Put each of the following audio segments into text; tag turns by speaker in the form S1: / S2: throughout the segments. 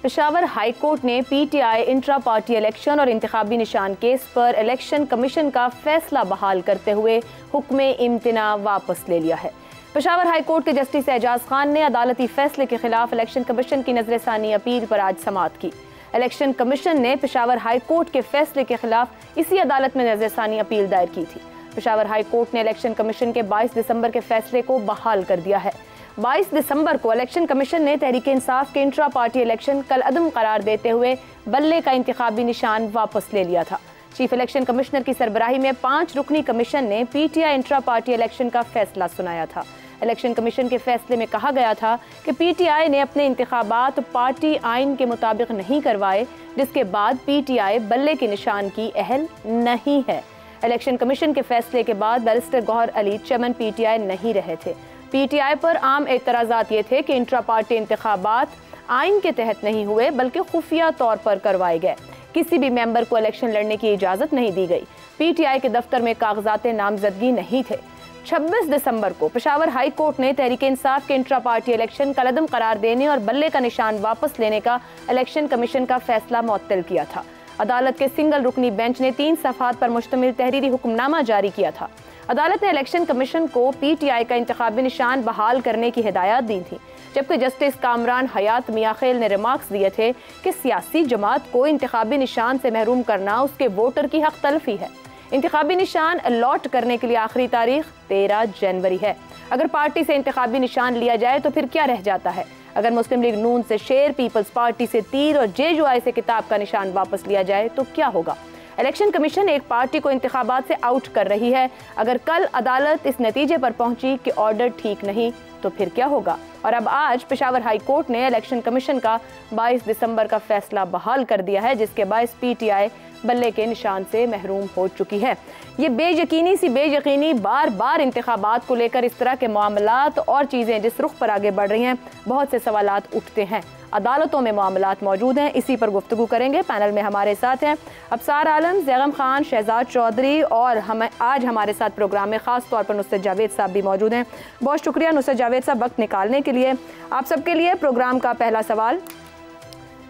S1: Peshawar high court ने PTI intra party election और इंतखाबी निशान केस पर इलेक्शन कमीशन का फैसला बहाल करते हुए हुक्म इम्तना वापस ले लिया है। पेशावर हाई कोर्ट के जस्टिस एजाज खान ने अदालती फैसले के खिलाफ इलेक्शन कमीशन की नजरसानी अपील पर आज समाअत की। इलेक्शन कमीशन ने पेशावर हाई कोर्ट के फैसले के खिलाफ इसी अदालत में नजरसानी अपील दायर की थी। पेशावर हाई कोर्ट ने इलेक्शन कमीशन के 22 दिसंबर के फैसले को बहाल कर दिया है। 22 दिसंबर को इलेक्शन कमीशन ने तहरीक इंसाफ के इंट्रा पार्टी इलेक्शन कल अदम करार देते हुए बल्ले का इंतखाबी निशान वापस ले लिया था। चीफ इलेक्शन कमिश्नर की सरबराही में 5 रुकनी कमीशन ने पीटीआई इंट्रा पार्टी इलेक्शन का फैसला सुनाया था। इलेक्शन कमीशन के फैसले में कहा गया था कि पीटीआई ने अपने इंतखाबात पार्टी आइन के मुताबिक नहीं करवाए, जिसके बाद पीटीआई बल्ले के निशान की अहल नहीं है। इलेक्शन कमीशन के फैसले के बाद barrister Gauhar Ali chairman PTI नहीं रहे थे। पीटीआई पर आम एतराज़ात ये थे कि इंट्रा पार्टी इंतखाबात आइन के तहत नहीं हुए बल्कि खुफिया तौर पर करवाए गए। किसी भी मेंबर को इलेक्शन लड़ने की इजाज़त नहीं दी गई। पीटीआई के दफ्तर में कागजात नामजदगी नहीं थे। 26 दिसंबर को पेशावर हाई कोर्ट ने तहरीक इंसाफ के इंट्रा पार्टी इलेक्शन कल अदम करार देने और बल्ले का निशान वापस लेने का इलेक्शन कमीशन का फैसला मुअत्तल किया था। अदालत के सिंगल रुकनी बेंच ने 3 सफ़हात पर मुश्तमिल तहरीरी हुक्मनामा जारी किया था। अदालत ने इलेक्शन कमीशन को पीटीआई का इंतखाबी निशान बहाल करने की हिदायत दी थी, जबकि जस्टिस कामरान हयात मियाखेल ने रिमार्क्स दिए थे कि सियासी जमात को इंतखाबी निशान से महरूम करना उसके वोटर की हक तलफी है। इंतखाबी निशान अलॉट करने के लिए आखिरी तारीख 13 जनवरी है। अगर पार्टी से इंतखाबी निशान लिया जाए तो फिर क्या रह जाता है? अगर मुस्लिम लीग नून से शेर, पीपल्स पार्टी से तीर और जेजुआई से किताब का निशान वापस लिया जाए तो क्या होगा? इलेक्शन कमीशन एक पार्टी को इंतखाबात से आउट कर रही है। अगर कल अदालत इस नतीजे पर पहुंची कि ऑर्डर ठीक नहीं तो फिर क्या होगा? और अब आज पेशावर हाई कोर्ट ने इलेक्शन कमीशन का 22 दिसंबर का फैसला बहाल कर दिया है, जिसके बायस पीटीआई बल्ले के निशान से महरूम हो चुकी है। ये बेयकीनी बार बार इंतखाबात को लेकर इस तरह के मामलात और चीज़ें जिस रुख पर आगे बढ़ रही हैं, बहुत से सवालात उठते हैं। अदालतों में मामलात मौजूद हैं, इसी पर गुफ्तगू करेंगे। पैनल में हमारे साथ हैं अबसार आलम, जैगम खान, शहजाद चौधरी और आज हमारे साथ प्रोग्राम में ख़ास तौर पर नुसरत जावेद साहब भी मौजूद हैं। बहुत शुक्रिया नुसरत जावेद साहब वक्त निकालने के लिए। आप सबके लिए प्रोग्राम का पहला सवाल,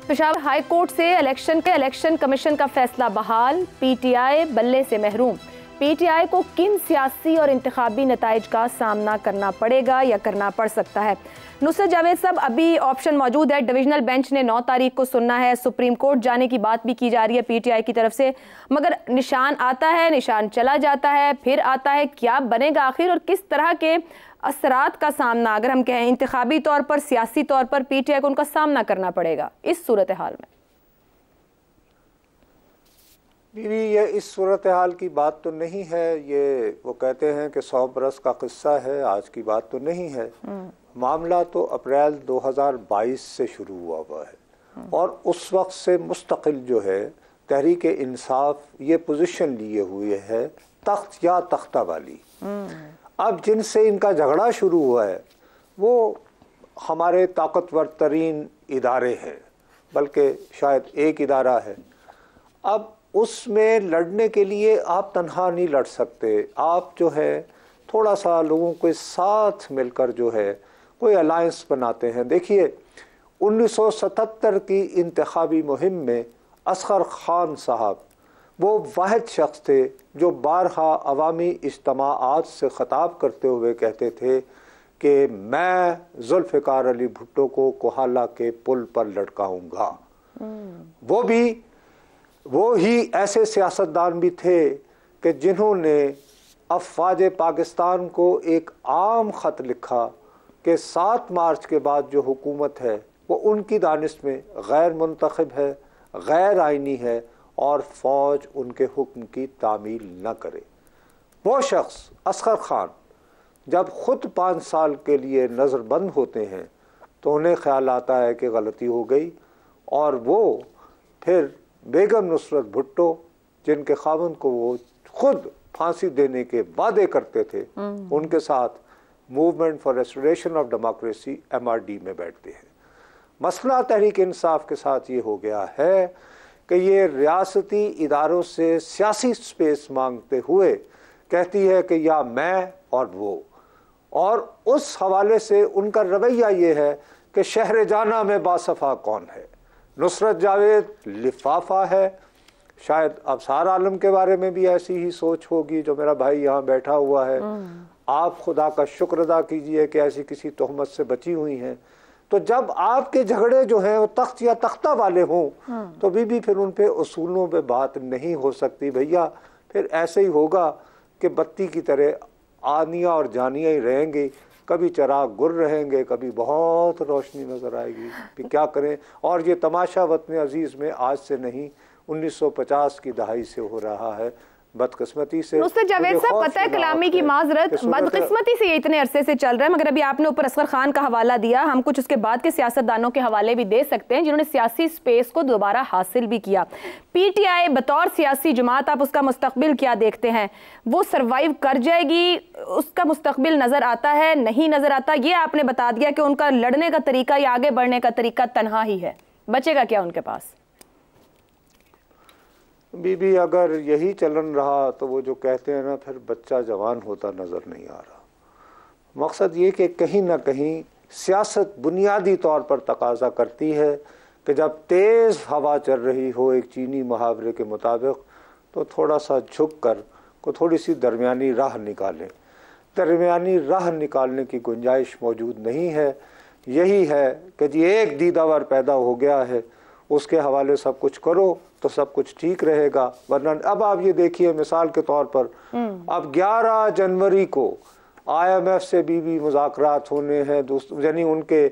S1: पेशावर हाई कोर्ट से इलेक्शन कमीशन का फैसला बहाल, पीटीआई बल्ले से महरूम। पीटीआई को किन सियासी और इंतखाबी नताइज का सामना करना पड़ेगा या करना पड़ सकता है? नुसरत जावेद साहब, अभी ऑप्शन मौजूद है, डिविजनल बेंच ने 9 तारीख को सुनना है, सुप्रीम कोर्ट जाने की बात भी की जा रही है पीटीआई की तरफ से, मगर निशान आता है, निशान चला जाता है, फिर आता है, क्या बनेगा आखिर और किस तरह के असरात का सामना, अगर हम कहें इंतखाबी तौर पर, सियासी तौर पर पीटीआई को उनका सामना करना पड़ेगा इस सूरत हाल में?
S2: बीवी, ये इस सूरत हाल की बात तो नहीं है। ये वो कहते हैं कि 100 बरस का किस्सा है, आज की बात तो नहीं है। मामला तो अप्रैल 2022 से शुरू हुआ है और उस वक्त से मुस्तकिल जो है तहरीक इंसाफ ये पोजीशन लिए हुए है तख्त या तख्ता वाली। अब जिनसे इनका झगड़ा शुरू हुआ है वो हमारे ताकतवर तरीन इदारे हैं, बल्कि शायद एक इदारा है। अब उसमें लड़ने के लिए आप तन्हा नहीं लड़ सकते, आप जो है थोड़ा सा लोगों के साथ मिलकर जो है कोई अलायंस बनाते हैं। देखिए 1977 की इंतखाबी मुहिम में असगर खान साहब वो वाहिद शख्स थे जो बारहा अवामी इज्तमाआत से ख़ताब करते हुए कहते थे कि मैं जुल्फ़िकार अली भुट्टो को कोहाला के पुल पर लटकाऊंगा। वो ही ऐसे सियासतदान भी थे कि जिन्होंने अफ़वाज पाकिस्तान को एक आम ख़त लिखा कि 7 मार्च के बाद जो हुकूमत है वो उनकी दानिश में गैर मुंतखब है, गैर आइनी है और फ़ौज उनके हुक्म की तामील न करे। वो शख्स असगर खान जब ख़ुद 5 साल के लिए नज़रबंद होते हैं तो उन्हें ख्याल आता है कि गलती हो गई और वो फिर बेगम नुसरत भुट्टो, जिनके खावंद को वो खुद फांसी देने के वादे करते थे, उनके साथ movement for restoration of democracy MRD में बैठते हैं। मसला तहरीक इंसाफ के साथ ये हो गया है कि ये रियासती इदारों से सियासी स्पेस मांगते हुए कहती है कि या मैं और वो, और उस हवाले से उनका रवैया ये है कि शहर जाना में बासफ़ा कौन है, नुसरत जावेद लिफाफा है। शायद अबसार आलम के बारे में भी ऐसी ही सोच होगी, जो मेरा भाई यहाँ बैठा हुआ है। आप खुदा का शुक्र अदा कीजिए कि ऐसी किसी तोहमत से बची हुई हैं। तो जब आपके झगड़े जो हैं वो तख्त या तख्ता वाले हों, तो बीबी फिर उन पे उसूलों पे बात नहीं हो सकती भैया। फिर ऐसे ही होगा कि बत्ती की तरह आनिया और जानिया ही रहेंगी, कभी चिराग गुल रहेंगे, कभी बहुत रोशनी नजर आएगी। फिर क्या करें। और ये तमाशा वतन अजीज़ में आज से नहीं, 1950 की दहाई से हो रहा है, बदकिस्मती से।
S1: नुसरत जावेद साहब, पता है कलामी की माजरत, बदकिस्मती से ये इतने अरसे से चल रहा है। मगर अभी आपने ऊपर असगर खान का हवाला दिया, हम कुछ उसके बाद के सियासतदानों के हवाले भी दे सकते हैं जिन्होंने सियासी स्पेस को दोबारा हासिल भी किया। पीटीआई बतौर सियासी जमात, आप उसका मुस्तकबिल क्या देखते हैं? वो सर्वाइव कर जाएगी? उसका मुस्तकबिल नजर आता है, नहीं नजर आता? ये आपने बता दिया कि उनका लड़ने का तरीका या आगे बढ़ने का तरीका तनहा ही है, बचेगा क्या उनके पास?
S2: बीबी अगर यही चलन रहा तो वो जो कहते हैं ना, फिर बच्चा जवान होता नज़र नहीं आ रहा। मकसद ये कि कहीं ना कहीं सियासत बुनियादी तौर पर तकाजा करती है कि जब तेज़ हवा चल रही हो, एक चीनी मुहावरे के मुताबिक, तो थोड़ा सा झुक कर को थोड़ी सी दरमियानी राह निकालें। दरमियानी राह निकालने की गुंजाइश मौजूद नहीं है। यही है कि जी एक दीदावर पैदा हो गया है, उसके हवाले सब कुछ करो तो सब कुछ ठीक रहेगा। वरना अब आप ये देखिए, मिसाल के तौर पर अब 11 जनवरी को IMF से भी मुज़ाकरात होने हैं, यानी उनके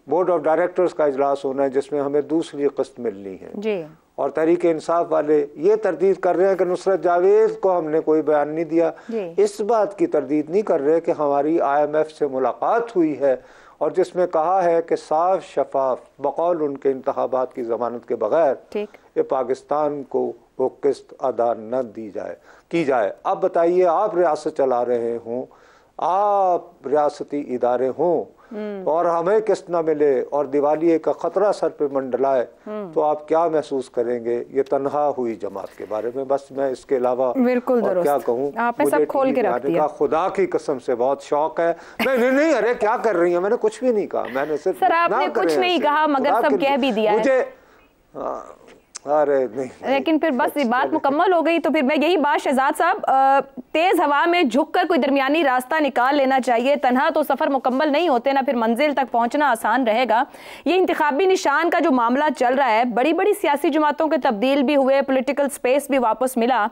S2: बोर्ड ऑफ डायरेक्टर्स का इजलास होना है, जिसमें हमें दूसरी किस्त मिलनी है जी। और तहरीक इंसाफ वाले ये तरदीद कर रहे हैं कि नुसरत जावेद को हमने कोई बयान नहीं दिया। इस बात की तरदीद नहीं कर रहे कि हमारी IMF से मुलाकात हुई है और जिसमें कहा है कि साफ शफाफ बकौल उनके इंतखाबात की जमानत के बगैर ये पाकिस्तान को वो किस्त अदा न की जाए। अब बताइए, आप रियासत चला रहे हों, आप रियासती इदारे हों और हमें किस्त न मिले और दिवालिये का खतरा सर पे मंडलाए, तो आप क्या महसूस करेंगे? ये तनहा हुई जमात के बारे में। बस मैं इसके अलावा
S1: बिल्कुल
S2: और क्या कहूँ।
S1: आपने सब खोल के रख दिया।
S2: खुदा की कसम से बहुत शौक है। नहीं, अरे क्या कर रही है, मैंने कुछ भी नहीं कहा। मैंने सिर्फ
S1: सर आपने कुछ नहीं कहा, मगर सब कह भी दिया
S2: मुझे अरे नहीं,
S1: लेकिन फिर बस ये बात मुकम्मल हो गई। तो फिर मैं यही बात, शहजाद साहब, तेज हवा में झुककर कोई दरमियानी रास्ता निकाल लेना चाहिए। तन्हा तो सफर मुकम्मल नहीं होते ना, फिर मंजिल तक पहुंचना आसान रहेगा। ये इंतखाबी निशान का जो मामला चल रहा है, बड़ी बड़ी सियासी जमातों के तब्दील भी हुए, पॉलिटिकल स्पेस भी वापस मिला।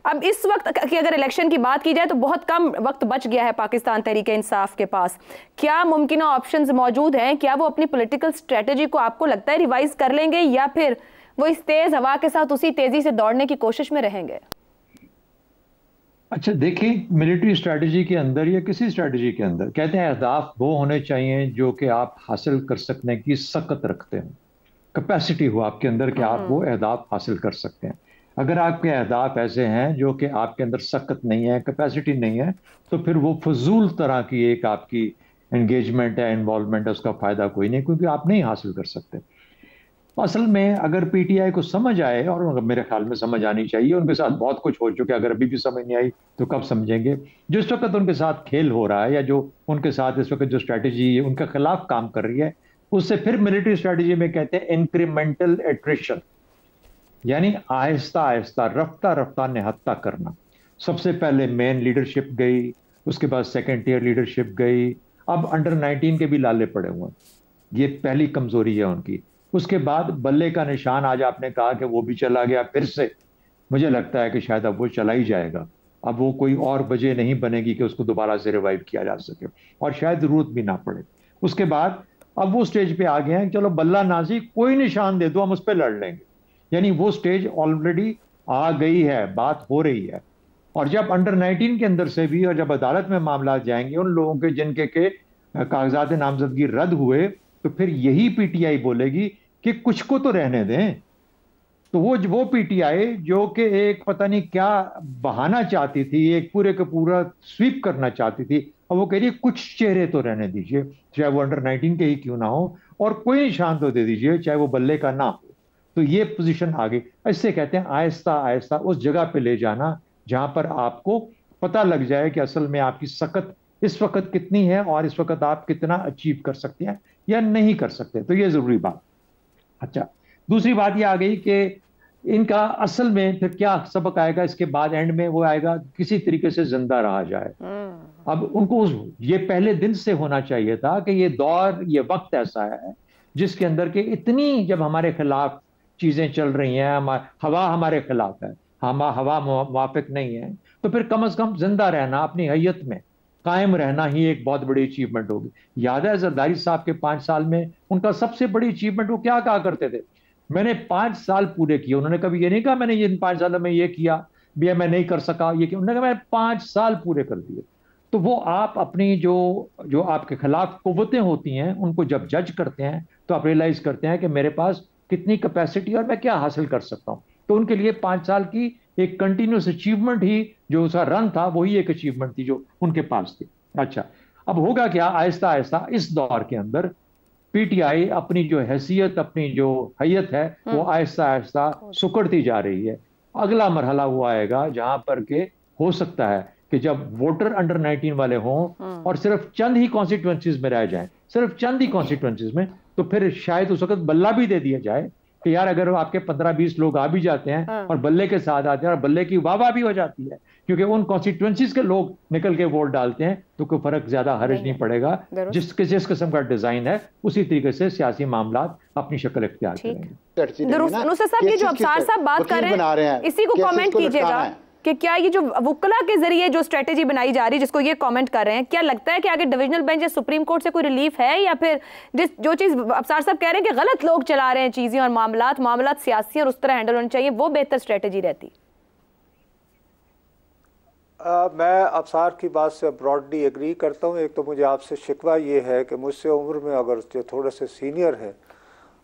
S1: अब इस वक्त की अगर इलेक्शन की बात की जाए तो बहुत कम वक्त बच गया है पाकिस्तान तहरीक इंसाफ के पास। क्या मुमकिन ऑप्शंस मौजूद हैं? क्या वो अपनी पॉलिटिकल स्ट्रेटेजी को आपको लगता है रिवाइज कर लेंगे, या फिर वो इस तेज हवा के साथ उसी तेजी से दौड़ने की कोशिश में रहेंगे?
S3: अच्छा देखिए, मिलिट्री स्ट्रैटेजी के अंदर या किसी स्ट्रैटेजी के अंदर कहते हैं अहदाफ वो होने चाहिए जो कि आप हासिल कर सकने की सकत रखते हैं, कैपेसिटी हो आपके अंदर कि आप वो अहदाफ हासिल कर सकते हैं। अगर आपके अहदाफ ऐसे हैं जो कि आपके अंदर सकत नहीं है, कैपेसिटी नहीं है, तो फिर वो फजूल तरह की एक आपकी एंगेजमेंट है, इन्वॉल्वमेंट है, उसका फायदा कोई नहीं, क्योंकि आप नहीं हासिल कर सकते। असल में अगर पीटीआई को समझ आए, और मेरे ख्याल में समझ आनी चाहिए, उनके साथ बहुत कुछ हो चुका है, अगर अभी भी समझ नहीं आई तो कब समझेंगे। जिस वक्त उनके साथ खेल हो रहा है, या जो उनके साथ इस वक्त जो स्ट्रैटेजी उनके खिलाफ काम कर रही है, उससे फिर मिलिट्री स्ट्रैटेजी में कहते हैं इंक्रीमेंटल एट्रिशन, यानी आहिस्ता आहिस्ता, रफ्ता रफ्ता निहत्ता करना। सबसे पहले मेन लीडरशिप गई, उसके बाद सेकेंड टियर लीडरशिप गई, अब अंडर 19 के भी लाले पड़े हुए हैं, ये पहली कमजोरी है उनकी। उसके बाद बल्ले का निशान, आज आपने कहा कि वो भी चला गया फिर से, मुझे लगता है कि शायद अब वो चला ही जाएगा। अब वो कोई और वजह नहीं बनेगी कि उसको दोबारा से रिवाइव किया जा सके, और शायद जरूरत भी ना पड़े। उसके बाद अब वो स्टेज पे आ गए हैं, चलो बल्ला नाजी कोई निशान दे दो, हम उस पर लड़ लेंगे, यानी वो स्टेज ऑलरेडी आ गई है, बात हो रही है। और जब अंडर 19 के अंदर से भी, और जब अदालत में मामला जाएंगे उन लोगों के जिनके के कागजात नामजदगी रद्द हुए, तो फिर यही पीटीआई बोलेगी कि कुछ को तो रहने दें। तो वो पीटीआई जो कि एक पता नहीं क्या बहाना चाहती थी, एक पूरे का पूरा स्वीप करना चाहती थी, अब वो कह रही है कुछ चेहरे तो रहने दीजिए, चाहे वो अंडर 19 के ही क्यों ना हो, और कोई निशान तो दे दीजिए, चाहे वो बल्ले का ना हो। तो ये पोजीशन आ गई। इससे कहते हैं आहिस्ता आहिस्ता उस जगह पे ले जाना जहां पर आपको पता लग जाए कि असल में आपकी सकत इस वक्त कितनी है, और इस वक्त आप कितना अचीव कर सकते हैं या नहीं कर सकते। तो ये जरूरी बात। अच्छा, दूसरी बात ये आ गई कि इनका असल में फिर क्या सबक आएगा इसके बाद, एंड में वो आएगा किसी तरीके से जिंदा रहा जाए। अब उनको ये पहले दिन से होना चाहिए था कि ये दौर, ये वक्त ऐसा है जिसके अंदर के इतनी जब हमारे खिलाफ चीजें चल रही हैं, हवा हमारे खिलाफ है, हवा मुवाफिक नहीं है, तो फिर कम से कम जिंदा रहना, अपनी हैयत में कायम रहना ही एक बहुत बड़ी अचीवमेंट होगी। याद है जरदारी साहब के 5 साल में उनका सबसे बड़ी अचीवमेंट वो क्या कहा करते थे, मैंने 5 साल पूरे किए। उन्होंने कभी ये नहीं कहा मैंने इन 5 सालों में ये किया, भी मैं नहीं कर सका ये किया। उन्होंने कहा मैंने 5 साल पूरे कर दिए। तो वो आप अपनी जो आपके खिलाफ कुव्वतें होती हैं उनको जब जज करते हैं तो आप रियलाइज करते हैं कि मेरे पास कितनी कैपेसिटी और मैं क्या हासिल कर सकता हूं। तो उनके लिए 5 साल की एक कंटिन्यूस अचीवमेंट ही, जो उसका रन था वही एक अचीवमेंट थी जो उनके पास थी। अच्छा, अब होगा क्या, आहिस्ता आहिस्ता इस दौर के अंदर पीटीआई अपनी जो हैसियत, अपनी जो हैयत है वो आहिस्ता आहिस्ता सुकड़ती जा रही है। अगला मरहला वो आएगा जहां पर के हो सकता है कि जब वोटर अंडर 19 वाले हों और सिर्फ चंद ही कॉन्स्टिट्यूएंसीज में रह जाएं, सिर्फ चंद ही कॉन्स्टिट्यूएंसीज में, तो फिर शायद उस वक्त बल्ला भी दे दिया जाए कि यार अगर आपके 15-20 लोग आ भी जाते हैं और बल्ले के साथ आते हैं और बल्ले की वाह भी हो जाती है क्योंकि उन कॉन्स्टिट्यूएंसीज के लोग निकल के वोट डालते हैं, तो कोई फर्क ज्यादा हर्ज नहीं पड़ेगा। जिस किस्म का डिजाइन है उसी तरीके से सियासी मामला अपनी शक्ल इख्तियार करेंगे।
S1: नुसरत साहब, ये जो अफसार साहब बात कर रहे हैं इसी को कमेंट कीजिएगा कि क्या ये जो वुकला के जरिए जो स्ट्रेटेजी बनाई जा रही है, जिसको ये कमेंट कर रहे हैं, क्या लगता है कि आगे डिविजनल बेंच या सुप्रीम कोर्ट से कोई रिलीफ है, या फिर जो चीज अफसार साहब कह रहे हैं कि गलत लोग चला रहे हैं चीजें और मामलात सियासी और उस तरह हैंडल होनी चाहिए, वो बेहतर स्ट्रेटेजी रहती?
S2: मैं अफसार की बात से ब्रॉडली एग्री करता हूँ। एक तो मुझे आपसे शिकवा ये है कि मुझसे उम्र में अगर थोड़े से सीनियर हैं,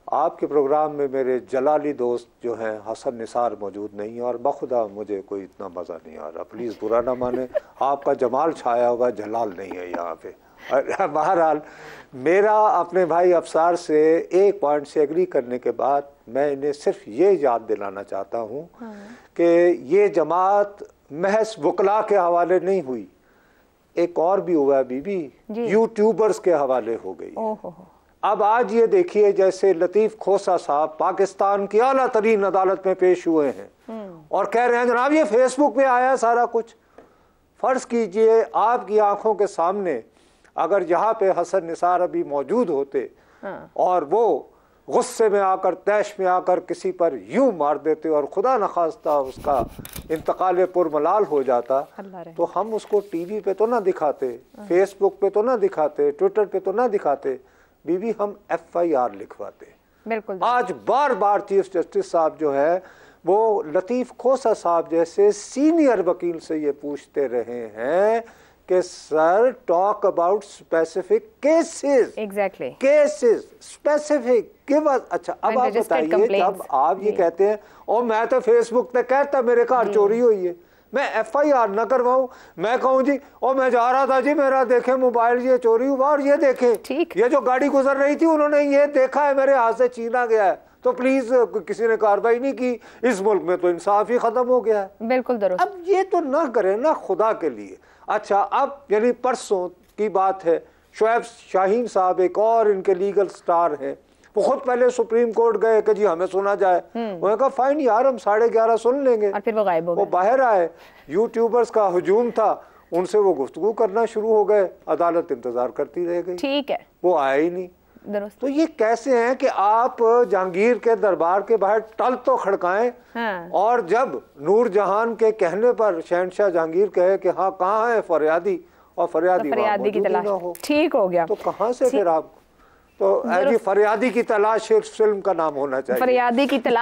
S2: आपके प्रोग्राम में मेरे जलाली दोस्त जो हैं हसन निसार मौजूद नहीं है और बखुदा मुझे कोई इतना मज़ा नहीं आ रहा, प्लीज़ बुरा ना माने, आपका जमाल छाया होगा, जलाल नहीं है यहाँ पे। बहरहाल मेरा अपने भाई अफसार से एक पॉइंट से एग्री करने के बाद मैं इन्हें सिर्फ ये याद दिलाना चाहता हूँ कि ये जमात महज वकला के हवाले नहीं हुई, एक और भी हुआ है बीबी, यूट्यूबर्स के हवाले हो गई। अब आज ये देखिए जैसे लतीफ़ खोसा साहब पाकिस्तान की आला तरीन अदालत में पेश हुए हैं और कह रहे हैं जनाब ये फेसबुक पे आया सारा कुछ। फर्ज कीजिए आपकी आंखों के सामने अगर यहाँ पे हसन निसार अभी मौजूद होते और वो गुस्से में आकर, तैश में आकर किसी पर यूं मार देते और खुदा न खास्ता उसका इंतकाल पुरमलाल हो जाता, तो हम उसको टीवी पे तो ना दिखाते, फेसबुक पे तो ना दिखाते, ट्विटर पे तो ना दिखाते बीबी, हम FIR लिखवाते। बिल्कुल। आज बार बार चीफ जस्टिस साहब जो है वो लतीफ़ खोसा साहब जैसे सीनियर वकील से ये पूछते रहे हैं कि sir talk about specific cases, exactly cases specific give us. अच्छा, अब आप बताइए जब आप ये कहते हैं और मैं तो फेसबुक पे कहता मेरे घर चोरी हुई है, मैं FIR ना करवाऊं, मैं कहूं जी और मैं जा रहा था जी मेरा देखे मोबाइल ये चोरी हुआ और ये देखे ये जो गाड़ी गुजर रही थी उन्होंने ये देखा है मेरे हाथ से छीना गया है, तो प्लीज किसी ने कार्रवाई नहीं की, इस मुल्क में तो इंसाफ ही खत्म हो गया है। बिल्कुल दुरुस्त। अब ये तो ना करें ना खुदा के लिए। अच्छा, अब यानी परसों की बात है, शोएब शाहीन साहब एक और इनके लीगल स्टार हैं, वो खुद पहले सुप्रीम कोर्ट गए कि जी हमें सुना जाए, उन्होंने कहा फाइन यार हम 11:30 सुन लेंगे, और फिर वो गायब हो गए। वो बाहर आए, यूट्यूबर्स का हुजूम था, उनसे वो गुफ्तगू करना शुरू हो गए, अदालत इंतजार करती रह गई, ठीक है, वो आया ही नहीं। तो ये कैसे हैं कि आप जहांगीर के दरबार के बाहर टल तो खड़काएं और जब नूरजहान के कहने पर शहंशाह जहांगीर कहे कि हाँ कहाँ है फरियादी, और फरियादी की तलाश हो, ठीक हो गया, तो कहाँ से फिर आप, तो फरियादी की तलाश फिल्म का नाम होना चाहिए, फरियादी की तलाश।